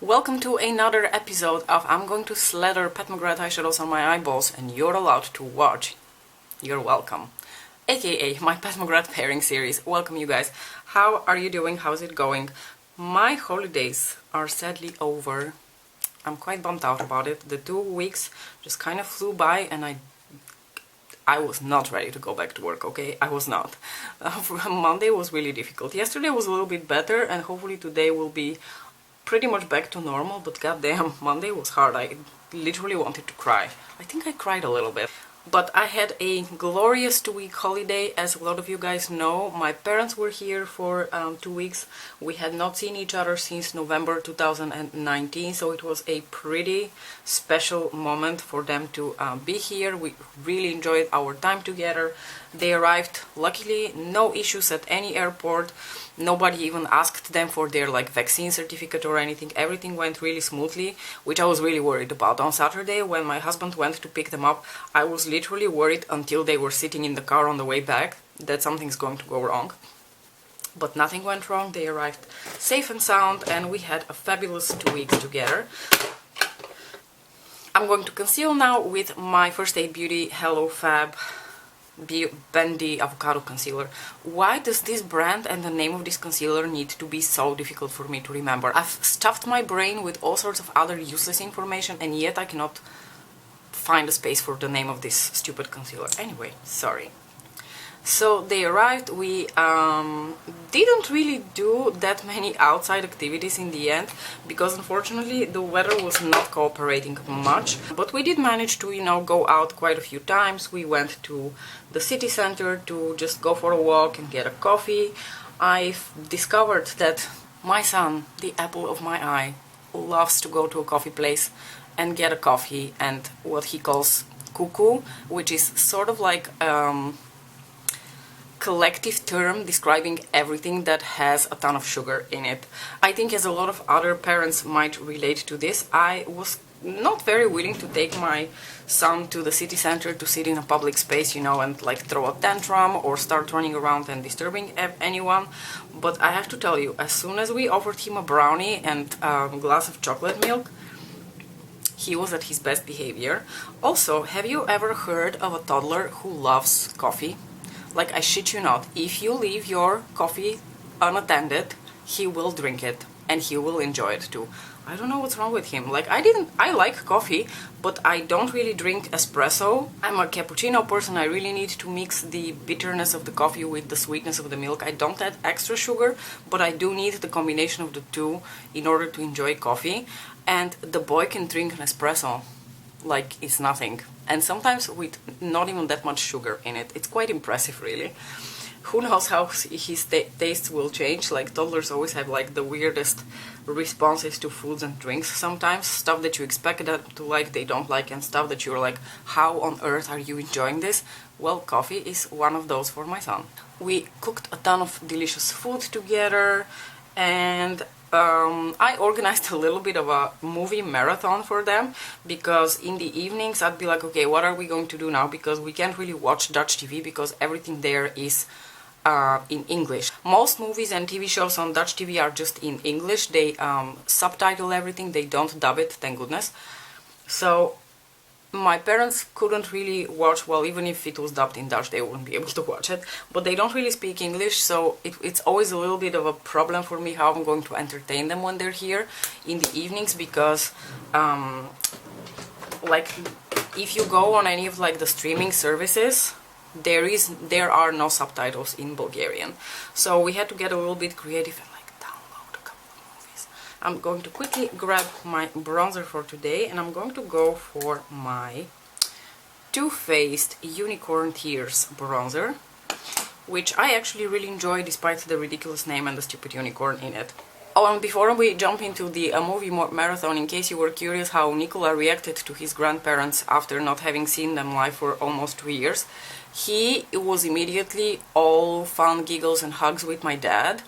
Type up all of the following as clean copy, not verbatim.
Welcome to another episode of I'm going to slather Pat McGrath eyeshadows on my eyeballs and you're allowed to watch. You're welcome. AKA my Pat McGrath pairing series. Welcome you guys. How are you doing? How's it going? My holidays are sadly over. I'm quite bummed out about it. The 2 weeks just kind of flew by and I was not ready to go back to work, okay? I was not. Monday was really difficult. Yesterday was a little bit better and hopefully today will be pretty much back to normal, but goddamn, Monday was hard. I literally wanted to cry. I think I cried a little bit. But I had a glorious 2-week holiday. As a lot of you guys know, my parents were here for 2 weeks. We had not seen each other since November 2019, so it was a pretty special moment for them to be here. We really enjoyed our time together. They arrived, luckily, no issues at any airport. Nobody even asked them for their vaccine certificate or anything. Everything went really smoothly, which I was really worried about. On Saturday, when my husband went to pick them up, I was literally worried until they were sitting in the car on the way back that something's going to go wrong. But nothing went wrong. They arrived safe and sound and we had a fabulous 2 weeks together. I'm going to conceal now with my First Aid Beauty Hello Fab Bendy Avocado Concealer. Why does this brand and the name of this concealer need to be so difficult for me to remember? I've stuffed my brain with all sorts of other useless information and yet I cannot find a space for the name of this stupid concealer. Anyway, sorry. So they arrived. We didn't really do that many outside activities in the end because unfortunately the weather was not cooperating much, but we did manage to, go out quite a few times. We went to the city center to just go for a walk and get a coffee. I've discovered that my son, the apple of my eye, loves to go to a coffee place and get a coffee and what he calls cuckoo, which is sort of like collective term describing everything that has a ton of sugar in it. I think as a lot of other parents might relate to this, I was not very willing to take my son to the city center to sit in a public space, and throw a tantrum or start running around and disturbing anyone. But I have to tell you, as soon as we offered him a brownie and a glass of chocolate milk, he was at his best behavior. Also, have you ever heard of a toddler who loves coffee? I shit you not, if you leave your coffee unattended, he will drink it and he will enjoy it too. I don't know what's wrong with him. I like coffee, but I don't really drink espresso. I'm a cappuccino person. I really need to mix the bitterness of the coffee with the sweetness of the milk. I don't add extra sugar, but I do need the combination of the two in order to enjoy coffee. And the boy can drink an espresso like it's nothing, and sometimes with not even that much sugar in it. It's quite impressive, really. Who knows how his tastes will change. Toddlers always have the weirdest responses to foods and drinks sometimes. Stuff that you expect them to like, they don't like, and stuff that you're like, how on earth are you enjoying this? Well, coffee is one of those for my son. We cooked a ton of delicious food together, and I organized a little bit of a movie marathon for them, because in the evenings I'd be like, okay, what are we going to do now? Because we can't really watch Dutch TV because everything there is in English. Most movies and TV shows on Dutch TV are just in English. They subtitle everything, they don't dub it, thank goodness. So my parents couldn't really watch, well, even if it was dubbed in Dutch, they wouldn't be able to watch it. But they don't really speak English, so it's always a little bit of a problem for me how I'm going to entertain them when they're here in the evenings, because, if you go on any of, the streaming services, there are no subtitles in Bulgarian. So we had to get a little bit creative and, download a couple of movies. I'm going to quickly grab my bronzer for today, and I'm going to go for my Too Faced Unicorn Tears bronzer, which I actually really enjoy despite the ridiculous name and the stupid unicorn in it. Oh, and before we jump into the movie marathon, in case you were curious how Nicola reacted to his grandparents after not having seen them live for almost 2 years, he was immediately all fun, giggles and hugs with my dad.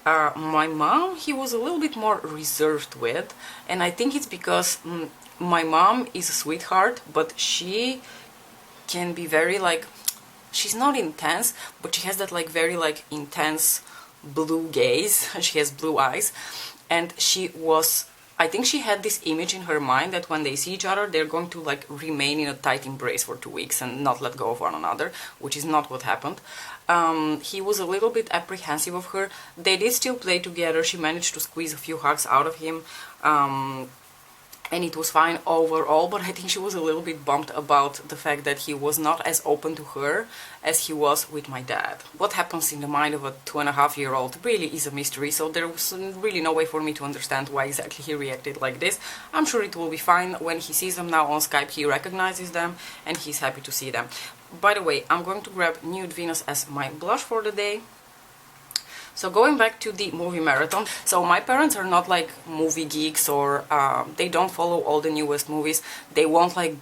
My mom, he was a little bit more reserved with, and I think it's because my mom is a sweetheart, but she can be very she's not intense, but she has that very intense blue gaze. She has blue eyes, and she was I think she had this image in her mind that when they see each other, they're going to like remain in a tight embrace for 2 weeks and not let go of one another, which is not what happened. He was a little bit apprehensive of her. They did still play together. She managed to squeeze a few hugs out of him. And it was fine overall, but I think she was a little bit bummed about the fact that he was not as open to her as he was with my dad. What happens in the mind of a 2.5-year-old really is a mystery, so there was really no way for me to understand why exactly he reacted like this. I'm sure it will be fine. When he sees them now on Skype, he recognizes them and he's happy to see them. By the way, I'm going to grab Nude Venus as my blush for the day. So going back to the movie marathon, so my parents are not like movie geeks, or they don't follow all the newest movies. They won't like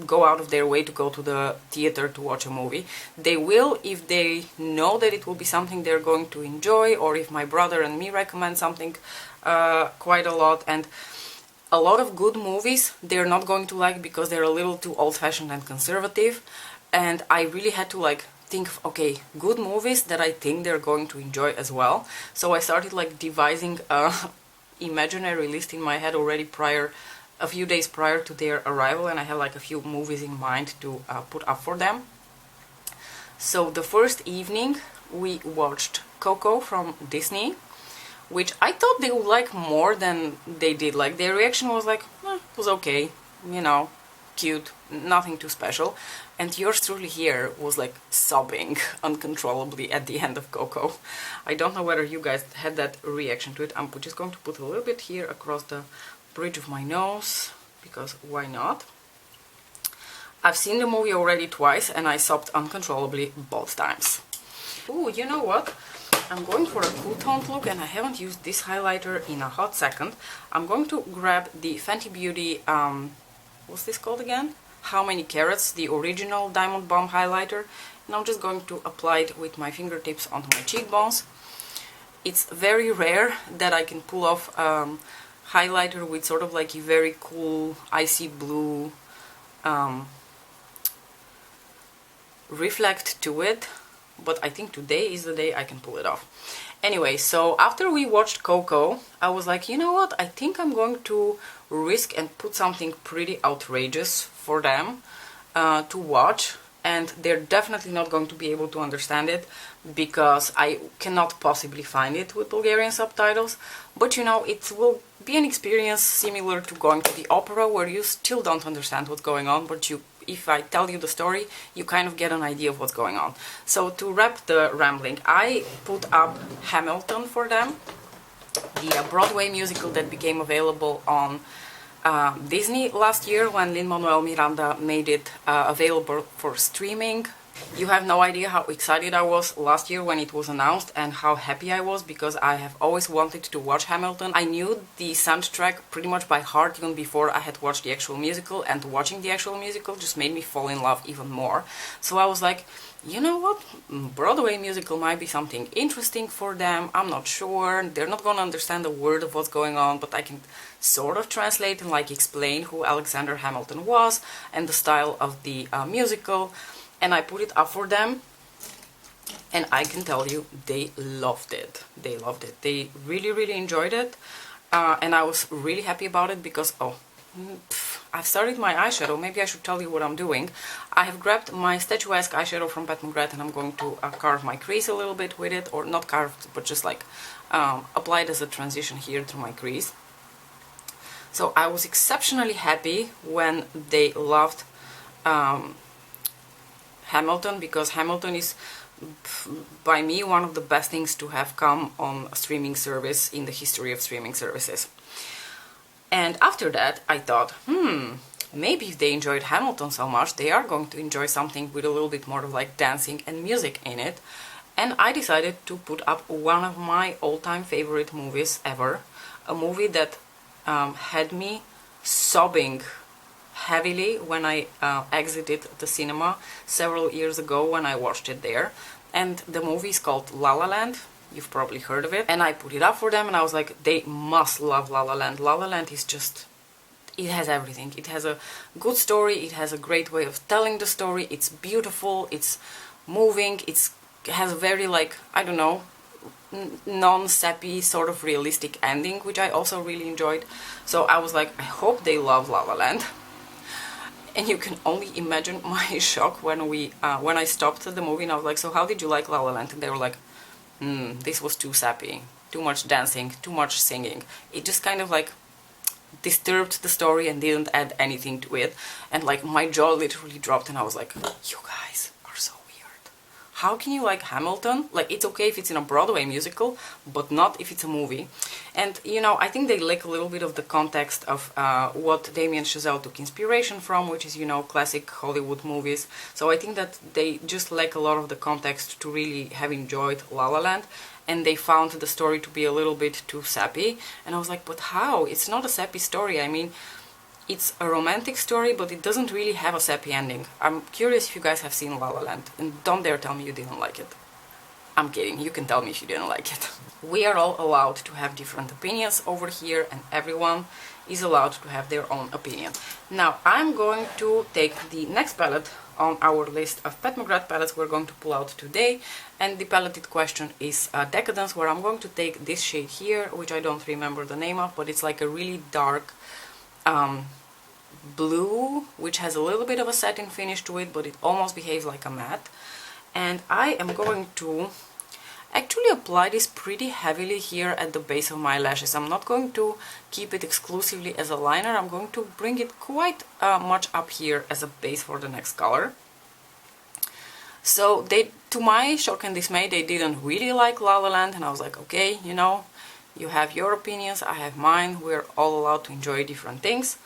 go out of their way to go to the theater to watch a movie. They will if they know that it will be something they're going to enjoy, or if my brother and me recommend something quite a lot. And a lot of good movies they're not going to like because they're a little too old-fashioned and conservative. And I really had to like think of, okay, good movies that I think they're going to enjoy as well. So I started like devising a imaginary list in my head already a few days prior to their arrival, and I had like a few movies in mind to put up for them. So the first evening we watched Coco from Disney, which I thought they would like more than they did. Like their reaction was like, it was okay, you know, cute, nothing too special. And yours truly here was like sobbing uncontrollably at the end of Coco. I don't know whether you guys had that reaction to it. I'm just going to put a little bit here across the bridge of my nose, because why not? I've seen the movie already twice and I sobbed uncontrollably both times. Ooh, you know what? I'm going for a cool toned look and I haven't used this highlighter in a hot second. I'm going to grab the Fenty Beauty, what's this called again? How Many Carats, the original Diamond Bomb highlighter, and I'm just going to apply it with my fingertips onto my cheekbones. It's very rare that I can pull off highlighter with sort of like a very cool icy blue reflect to it, but I think today is the day I can pull it off. Anyway, so after we watched Coco, I was like, you know what, I think I'm going to risk and put something pretty outrageous for them to watch, and they're definitely not going to be able to understand it because I cannot possibly find it with Bulgarian subtitles. But you know, it will be an experience similar to going to the opera, where you still don't understand what's going on, but if I tell you the story, you kind of get an idea of what's going on. So to wrap the rambling, I put up Hamilton for them, the Broadway musical that became available on Disney last year when Lin-Manuel Miranda made it available for streaming. You have no idea how excited I was last year when it was announced and how happy I was, because I have always wanted to watch Hamilton. I knew the soundtrack pretty much by heart even before I had watched the actual musical, and watching the actual musical just made me fall in love even more. So I was like, you know what, Broadway musical might be something interesting for them. I'm not sure, they're not gonna understand a word of what's going on, but I can sort of translate and like explain who Alexander Hamilton was and the style of the musical. And I put it up for them, and I can tell you, they loved it. They loved it. They really, really enjoyed it, and I was really happy about it because, I've started my eyeshadow. Maybe I should tell you what I'm doing. I have grabbed my statuesque eyeshadow from McGrath, and I'm going to carve my crease a little bit with it, or not carved, but just like apply it as a transition here through my crease. So I was exceptionally happy when they loved Hamilton, because Hamilton is, by me, one of the best things to have come on a streaming service in the history of streaming services. And after that, I thought, maybe if they enjoyed Hamilton so much, they are going to enjoy something with a little bit more of like dancing and music in it. And I decided to put up one of my all-time favorite movies ever, a movie that had me sobbing heavily when I exited the cinema several years ago when I watched it there. And the movie is called La La Land. You've probably heard of it. And I put it up for them and I was like, they must love La La Land. La La Land is just, it has everything. It has a good story, it has a great way of telling the story, it's beautiful, it's moving, it has a very like, I don't know, non-sappy, sort of realistic ending, which I also really enjoyed. So I was like, I hope they love La La Land. And you can only imagine my shock when I stopped the movie and I was like, so how did you like La La Land? And they were like, this was too sappy, too much dancing, too much singing. It just kind of like disturbed the story and didn't add anything to it. And like my jaw literally dropped and I was like, you guys are so weird. How can you like Hamilton? Like, it's okay if it's in a Broadway musical, but not if it's a movie. And you know, I think they lack a little bit of the context of what Damien Chazelle took inspiration from, which is, you know, classic Hollywood movies. So I think that they just lack a lot of the context to really have enjoyed La La Land. And they found the story to be a little bit too sappy. And I was like, but how? It's not a sappy story. I mean, it's a romantic story, but it doesn't really have a sappy ending. I'm curious if you guys have seen La La Land, and don't dare tell me you didn't like it. I'm kidding, you can tell me if you didn't like it. We are all allowed to have different opinions over here, and everyone is allowed to have their own opinion. Now, I'm going to take the next palette on our list of Pat McGrath palettes we're going to pull out today, and the palette in question is Decadence, where I'm going to take this shade here, which I don't remember the name of, but it's like a really dark blue, which has a little bit of a satin finish to it, but it almost behaves like a matte. And I am going to actually apply this pretty heavily here at the base of my lashes. I'm not going to keep it exclusively as a liner, I'm going to bring it quite much up here as a base for the next color. So they, to my shock and dismay, they didn't really like La La Land, and I was like, okay, you know, you have your opinions, I have mine, we're all allowed to enjoy different things.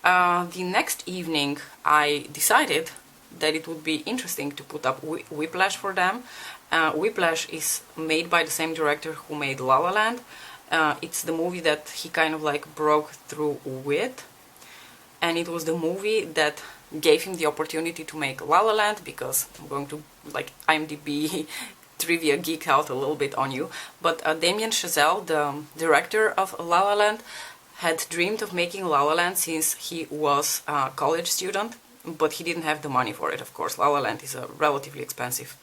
The next evening I decided that it would be interesting to put up Whiplash for them. Whiplash is made by the same director who made La La Land. It's the movie that he kind of like broke through with, and it was the movie that gave him the opportunity to make La La Land, because I'm going to like IMDb trivia geek out a little bit on you, but Damien Chazelle, the director of La La Land, had dreamed of making La La Land since he was a college student, but he didn't have the money for it, of course. La La Land is a relatively expensive,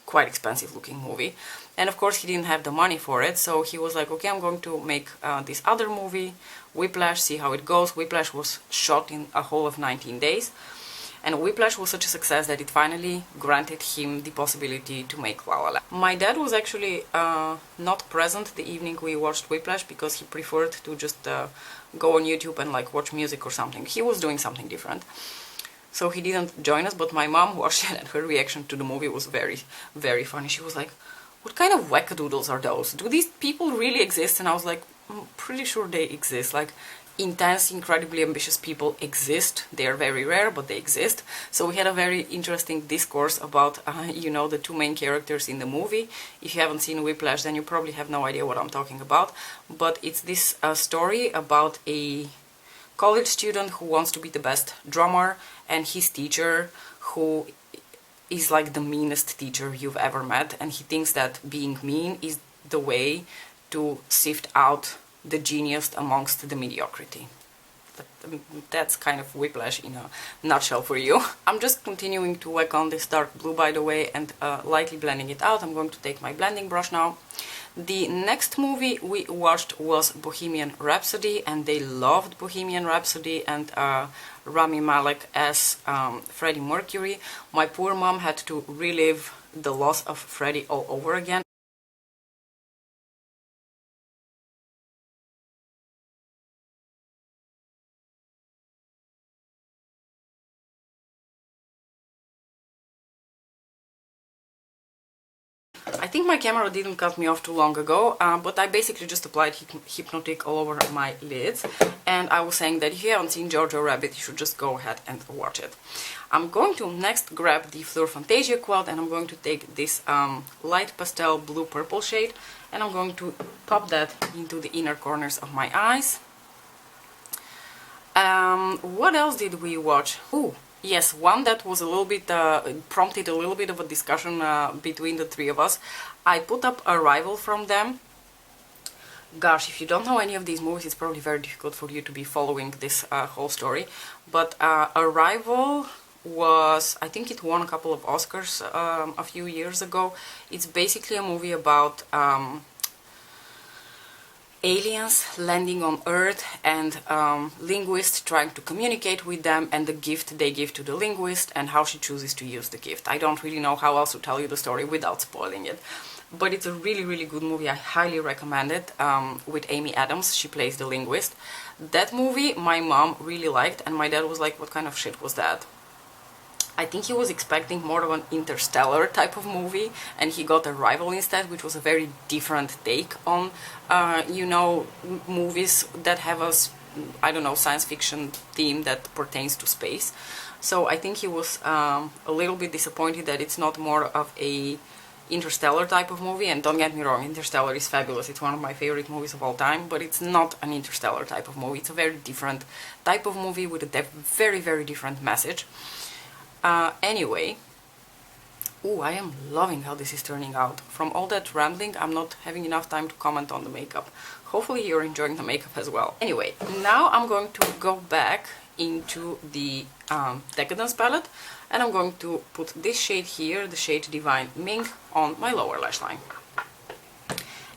quite expensive looking movie, and of course he didn't have the money for it, so he was like, okay, I'm going to make this other movie, Whiplash, see how it goes. Whiplash was shot in a whole of 19 days, and Whiplash was such a success that it finally granted him the possibility to make La La Land. My dad was actually not present the evening we watched Whiplash, because he preferred to just go on YouTube and like watch music or something. He was doing something different, so he didn't join us, but my mom watched it and her reaction to the movie was very, very funny. She was like, what kind of wackadoodles are those? Do these people really exist? And I was like, I'm pretty sure they exist. Like, intense, incredibly ambitious people exist. They are very rare, but they exist. So we had a very interesting discourse about, you know, the two main characters in the movie. If you haven't seen Whiplash, then you probably have no idea what I'm talking about. But it's this story about a college student who wants to be the best drummer, and his teacher, who is like the meanest teacher you've ever met, and he thinks that being mean is the way to sift out the genius amongst the mediocrity. That's kind of Whiplash in a nutshell for you. I'm just continuing to work on this dark blue, by the way, and lightly blending it out. I'm going to take my blending brush now. The next movie we watched was Bohemian Rhapsody, and they loved Bohemian Rhapsody and Rami Malek as Freddie Mercury. My poor mom had to relive the loss of Freddie all over again. I think my camera didn't cut me off too long ago, but I basically just applied Hypnotic all over my lids, and I was saying that if you haven't seen Jojo Rabbit, you should just go ahead and watch it. I'm going to next grab the Fleur Fantasia quilt, and I'm going to take this light pastel blue-purple shade, and I'm going to pop that into the inner corners of my eyes. What else did we watch? Ooh! Yes, one that was a little bit, prompted a little bit of a discussion between the three of us. I put up Arrival from them. Gosh, if you don't know any of these movies, it's probably very difficult for you to be following this whole story. But Arrival was, I think it won a couple of Oscars a few years ago. It's basically a movie about aliens landing on Earth and linguists trying to communicate with them, and the gift they give to the linguist and how she chooses to use the gift. I don't really know how else to tell you the story without spoiling it. But it's a really, really good movie. I highly recommend it, with Amy Adams. She plays the linguist. That movie my mom really liked, and my dad was like, what kind of shit was that? I think he was expecting more of an Interstellar type of movie, and he got Arrival instead, which was a very different take on, you know, movies that have a, I don't know, science fiction theme that pertains to space. So I think he was a little bit disappointed that it's not more of a Interstellar type of movie. And don't get me wrong, Interstellar is fabulous. It's one of my favorite movies of all time, but it's not an Interstellar type of movie. It's a very different type of movie with a very, very different message. Anyway, I am loving how this is turning out. From all that rambling, I'm not having enough time to comment on the makeup. Hopefully you're enjoying the makeup as well. Anyway, now I'm going to go back into the Decadence palette, and I'm going to put this shade here, the shade Divine Mink, on my lower lash line.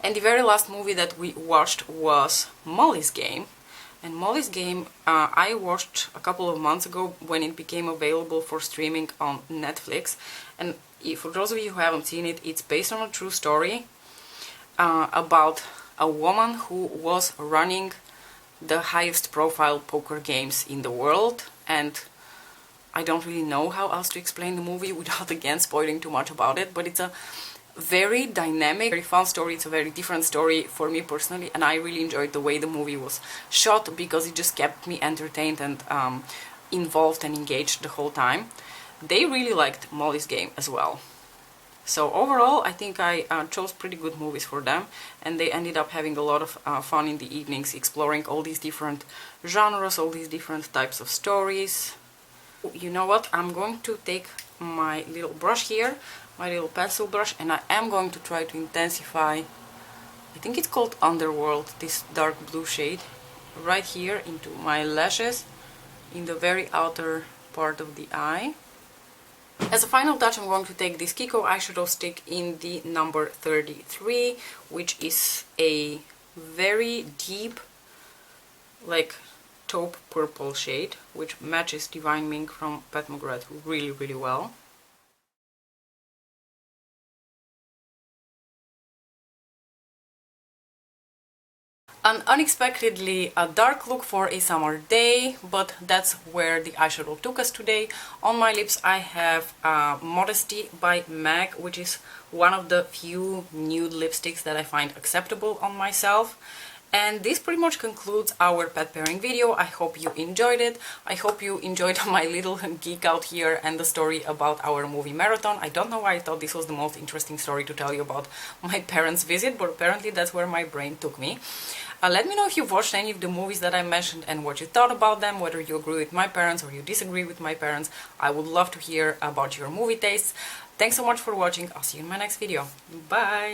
And the very last movie that we watched was Molly's Game. And Molly's Game I watched a couple of months ago when it became available for streaming on Netflix. And for those of you who haven't seen it, it's based on a true story about a woman who was running the highest profile poker games in the world. And I don't really know how else to explain the movie without again spoiling too much about it, but it's a very dynamic, very fun story. It's a very different story for me personally, and I really enjoyed the way the movie was shot because it just kept me entertained and involved and engaged the whole time. They really liked Molly's Game as well. So overall, I think I chose pretty good movies for them, and they ended up having a lot of fun in the evenings, exploring all these different genres, all these different types of stories. You know what? I'm going to take my little brush here, my little pencil brush, and I am going to try to intensify, I think it's called Underworld, this dark blue shade, right here into my lashes, in the very outer part of the eye. As a final touch, I'm going to take this Kiko eyeshadow stick in the number 33, which is a very deep, like, taupe purple shade, which matches Divine Mink from Pat McGrath really, really well. An unexpectedly a dark look for a summer day, but that's where the eyeshadow took us today. On my lips I have Modesty by MAC, which is one of the few nude lipsticks that I find acceptable on myself. And this pretty much concludes our pet pairing video. I hope you enjoyed it. I hope you enjoyed my little geek out here and the story about our movie marathon. I don't know why I thought this was the most interesting story to tell you about my parents' visit, but apparently that's where my brain took me. Let me know if you've watched any of the movies that I mentioned and what you thought about them, whether you agree with my parents or you disagree with my parents. I would love to hear about your movie tastes. Thanks so much for watching. I'll see you in my next video. Bye!